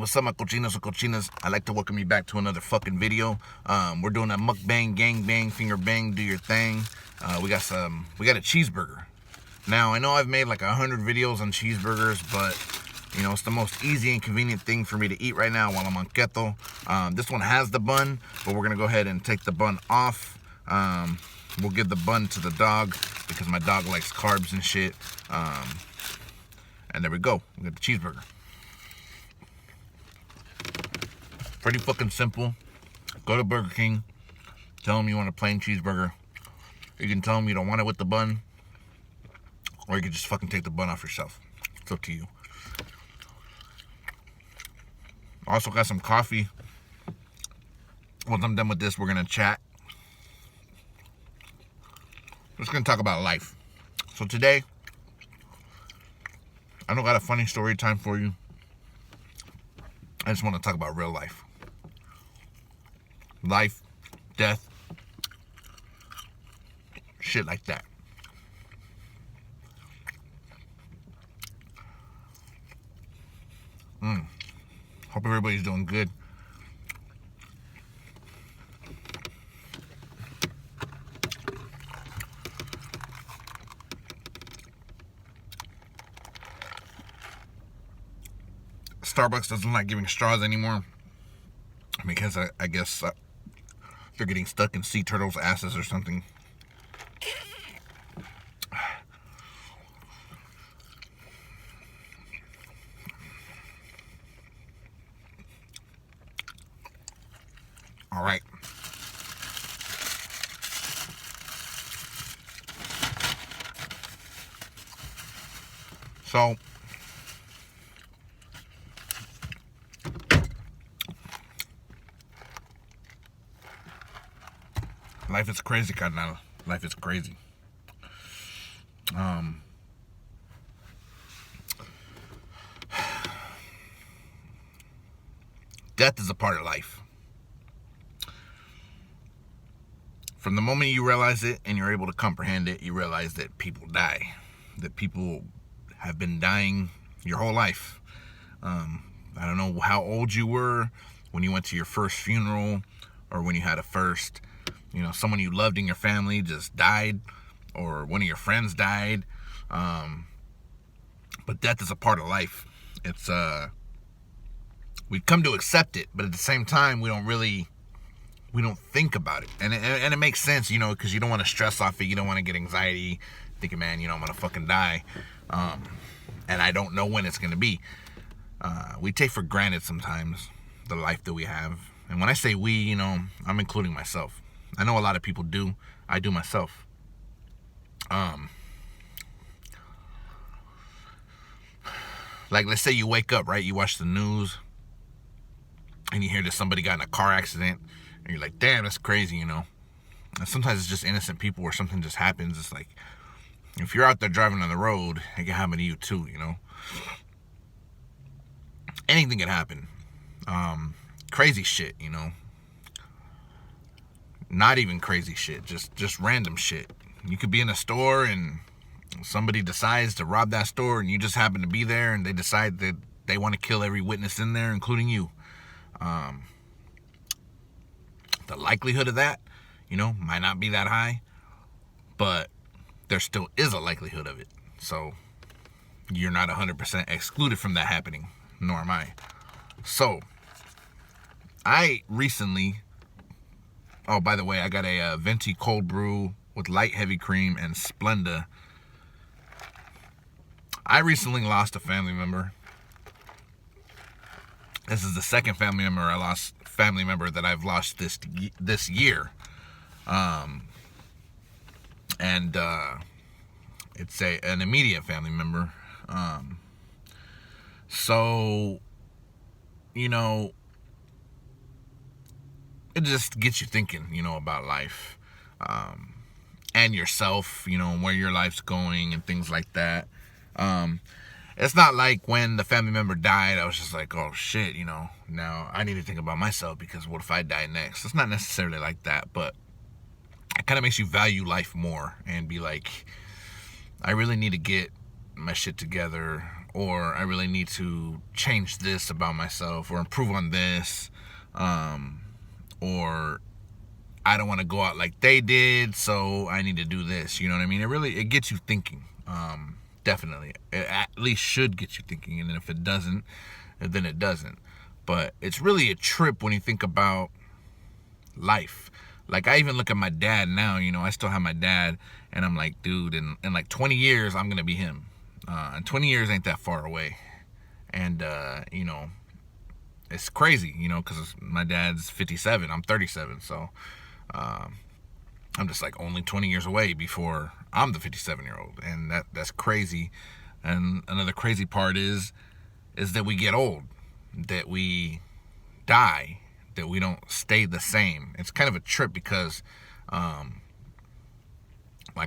What's up, my cochinos and cochinas? I'd like to welcome you back to another fucking video. We're doing a mukbang, gangbang, finger bang, do your thing. We got a cheeseburger. Now, I know I've made like 100 videos on cheeseburgers, but you know, it's the most easy and convenient thing for me to eat right now while I'm on keto. This one has the bun, but we're gonna go ahead and take the bun off. We'll give the bun to the dog because my dog likes carbs and shit. And there we go. We got the cheeseburger. Pretty fucking simple. Go to Burger King. Tell them you want a plain cheeseburger. You can tell them you don't want it with the bun. Or you can just fucking take the bun off yourself. It's up to you. Also got some coffee. Once I'm done with this, we're going to chat. We're just going to talk about life. So today, I don't got a funny story time for you. I just want to talk about real life. Life, death, shit like that. Hope everybody's doing good. Starbucks doesn't like giving straws anymore because I guess they're getting stuck in sea turtles' asses or something. All right. So life is crazy, carnal. Life is crazy. Death is a part of life. From the moment you realize it and you're able to comprehend it, you realize that people die. That people have been dying your whole life. I don't know how old you were when you went to your first funeral or when you had a first, someone you loved in your family just died or one of your friends died. But death is a part of life. It's, we've come to accept it, but at the same time, we don't think about it. And it makes sense, because you don't want to stress off it. You don't want to get anxiety thinking, man, I'm going to fucking die. And I don't know when it's going to be. We take for granted sometimes the life that we have. And when I say we, I'm including myself. I know a lot of people do. I do myself. Like, let's say you wake up, right? You watch the news and you hear that somebody got in a car accident. And you're like, damn, that's crazy, And sometimes it's just innocent people where something just happens. It's like, if you're out there driving on the road, it can happen to you too, Anything can happen. Crazy shit, Not even crazy shit, just random shit. You could be in a store and somebody decides to rob that store and you just happen to be there and they decide that they want to kill every witness in there, including you. The likelihood of that, might not be that high, but there still is a likelihood of it. So you're not 100% excluded from that happening, nor am I. So I recently, oh, by the way, I got a venti cold brew with light heavy cream and Splenda. I recently lost a family member. This is the second family member that I've lost this year. And it's an immediate family member. So, it just gets you thinking, about life. And yourself, where your life's going and things like that. It's not like when the family member died, I was just like, oh shit, now I need to think about myself because what if I die next? It's not necessarily like that, but it kind of makes you value life more and be like, I really need to get my shit together, or I really need to change this about myself or improve on this, or I don't want to go out like they did, so I need to do this. You know what I mean? It gets you thinking. Definitely. It at least should get you thinking. And then if it doesn't, then it doesn't. But it's really a trip when you think about life. Like, I even look at my dad now, I still have my dad, and I'm like, dude, in like 20 years, I'm going to be him. And 20 years ain't that far away. And, it's crazy, because my dad's 57, I'm 37, so I'm just like only 20 years away before I'm the 57-year-old, and that's crazy. And another crazy part is that we get old, that we die, that we don't stay the same. It's kind of a trip because, like,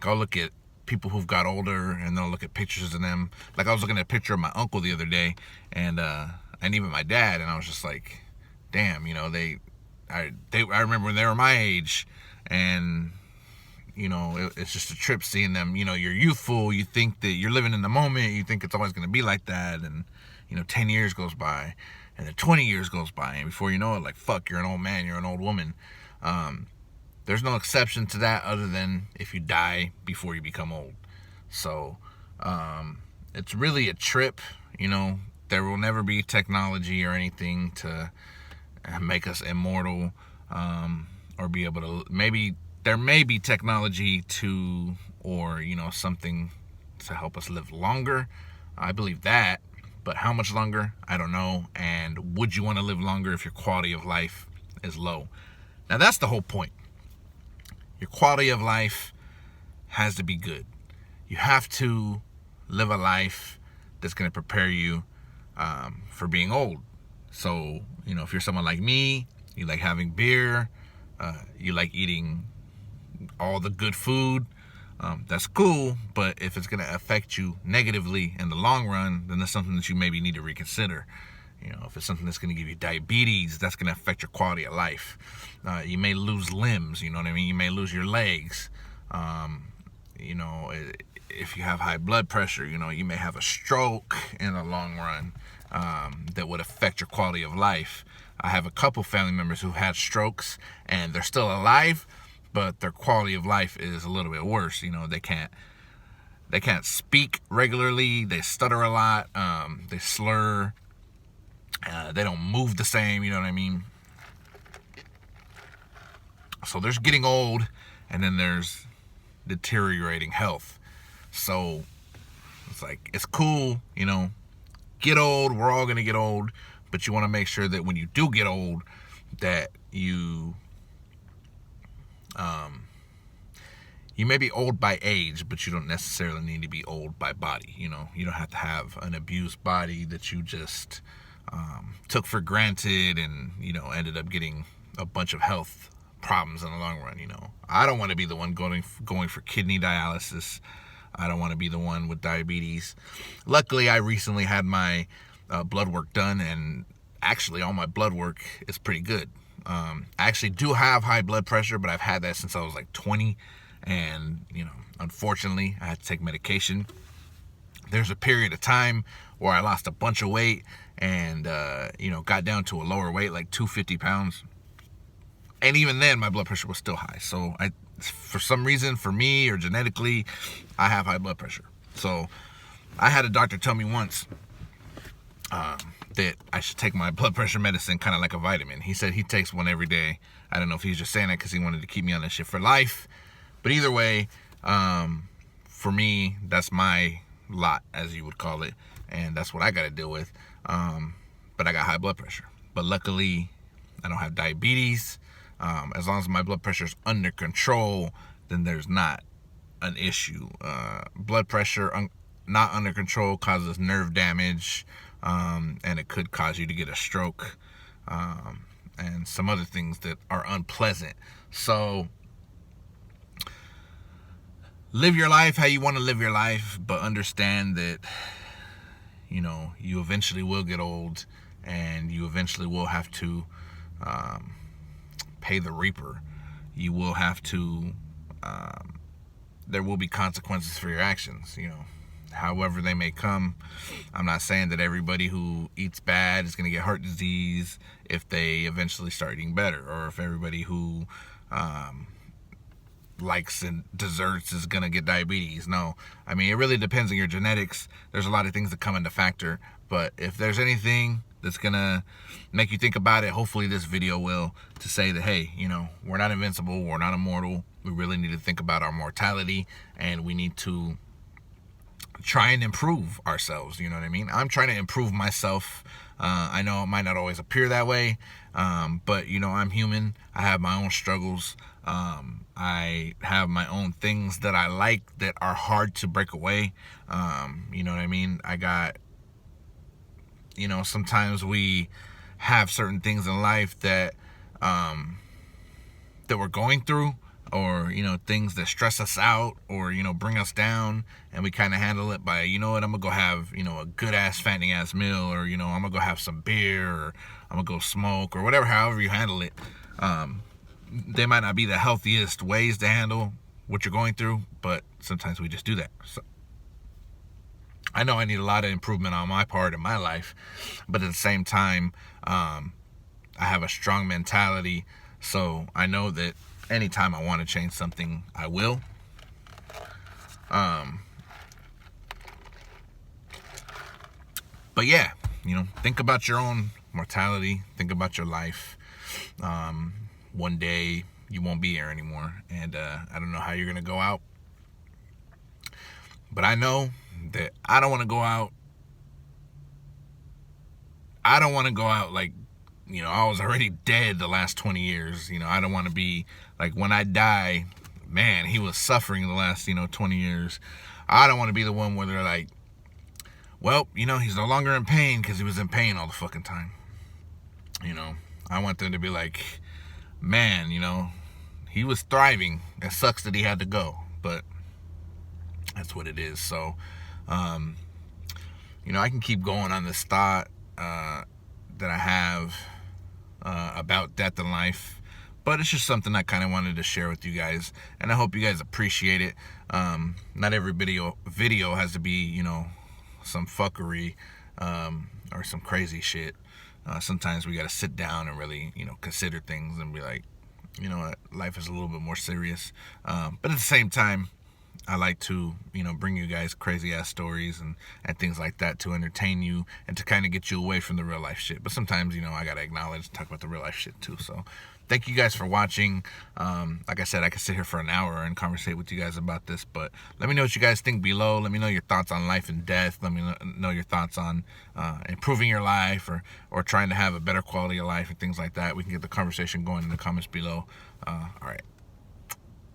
I'll look at people who've got older, and then I'll look at pictures of them. Like, I was looking at a picture of my uncle the other day, and even my dad, and I was just like, damn, I remember when they were my age, and it's just a trip seeing them. You're youthful, you think that you're living in the moment, you think it's always going to be like that, and 10 years goes by, and then 20 years goes by, and before you know it, like, fuck, you're an old man, you're an old woman. There's no exception to that other than if you die before you become old. So it's really a trip. There will never be technology or anything to make us immortal, or be able to, maybe there may be technology or something to help us live longer. I believe that, but how much longer, I don't know. And would you want to live longer if your quality of life is low? Now, that's the whole point. Your quality of life has to be good. You have to live a life that's going to prepare you for being old. So, if you're someone like me, you like having beer, you like eating all the good food, that's cool. But if it's going to affect you negatively in the long run, then that's something that you maybe need to reconsider. If it's something that's going to give you diabetes, that's going to affect your quality of life. You may lose limbs, you know what I mean? You may lose your legs. If you have high blood pressure, you may have a stroke in the long run, that would affect your quality of life. I have a couple family members who had strokes, and they're still alive, but their quality of life is a little bit worse. They can't speak regularly. They stutter a lot. They slur. They don't move the same, you know what I mean? So there's getting old, and then there's deteriorating health. So it's like, it's cool, get old. We're all going to get old, but you want to make sure that when you do get old, that you may be old by age, but you don't necessarily need to be old by body. You don't have to have an abused body that you just took for granted and ended up getting a bunch of health problems in the long run. I don't want to be the one going for kidney dialysis. I don't want to be the one with diabetes. Luckily, I recently had my blood work done, and actually all my blood work is pretty good. I actually do have high blood pressure, but I've had that since I was like 20, and unfortunately I had to take medication. There's a period of time where I lost a bunch of weight and got down to a lower weight, like 250 pounds, and even then my blood pressure was still high. So for some reason, for me or genetically, I have high blood pressure. So I had a doctor tell me once that I should take my blood pressure medicine kind of like a vitamin. He said he takes one every day. I don't know if he's just saying that because he wanted to keep me on this shit for life, but either way, for me, that's my lot, as you would call it, and that's what I got to deal with. But I got high blood pressure, but luckily I don't have diabetes. As long as my blood pressure is under control, then there's not an issue. Blood pressure not under control causes nerve damage, and it could cause you to get a stroke, and some other things that are unpleasant. So live your life how you want to live your life, but understand that you eventually will get old, and you eventually will have to pay the reaper. You will have to there will be consequences for your actions. however they may come. I'm not saying that everybody who eats bad is going to get heart disease if they eventually start eating better, or if everybody who likes and desserts is going to get diabetes. No, I mean, it really depends on your genetics. There's a lot of things that come into factor, but if there's anything that's going to make you think about it, hopefully this video will, to say that, hey, you know, we're not invincible, we're not immortal. We really need to think about our mortality, and we need to try and improve ourselves. You know what I mean? I'm trying to improve myself. I know it might not always appear that way, but you know, I'm human. I have my own struggles. I have my own things that I like that are hard to break away. You know what I mean? I got, you know, sometimes we have certain things in life that that we're going through, or, you know, things that stress us out, or, you know, bring us down, and we kind of handle it by, you know what, I'm gonna go have, you know, a good ass fattening ass meal, or, you know, I'm gonna go have some beer, or I'm gonna go smoke, or whatever, however you handle it. They might not be the healthiest ways to handle what you're going through, but sometimes we just do that. So I know I need a lot of improvement on my part in my life, but at the same time, I have a strong mentality, so I know that anytime I want to change something, I will. But yeah, you know, think about your own mortality. Think about your life. One day you won't be here anymore, and I don't know how you're gonna go out, but I know that I don't want to go out. I don't want to go out like, you know, I was already dead the last 20 years. You know, I don't want to be like, when I die, man, he was suffering the last, you know, 20 years. I don't want to be the one where they're like, well, you know, he's no longer in pain because he was in pain all the fucking time. You know, I want them to be like, man, you know, he was thriving. It sucks that he had to go, but that's what it is. So, you know, I can keep going on this thought that I have about death and life, but it's just something I kind of wanted to share with you guys, and I hope you guys appreciate it. Not every video has to be, you know, some fuckery or some crazy shit. Sometimes we got to sit down and really, you know, consider things and be like, you know what, life is a little bit more serious. But at the same time, I like to, you know, bring you guys crazy ass stories and things like that to entertain you and to kind of get you away from the real life shit. But sometimes, you know, I gotta acknowledge and talk about the real life shit too. So thank you guys for watching. Like I said, I could sit here for an hour and conversate with you guys about this, but let me know what you guys think below. Let me know your thoughts on life and death. Let me know your thoughts on improving your life, or trying to have a better quality of life and things like that. We can get the conversation going in the comments below. All right.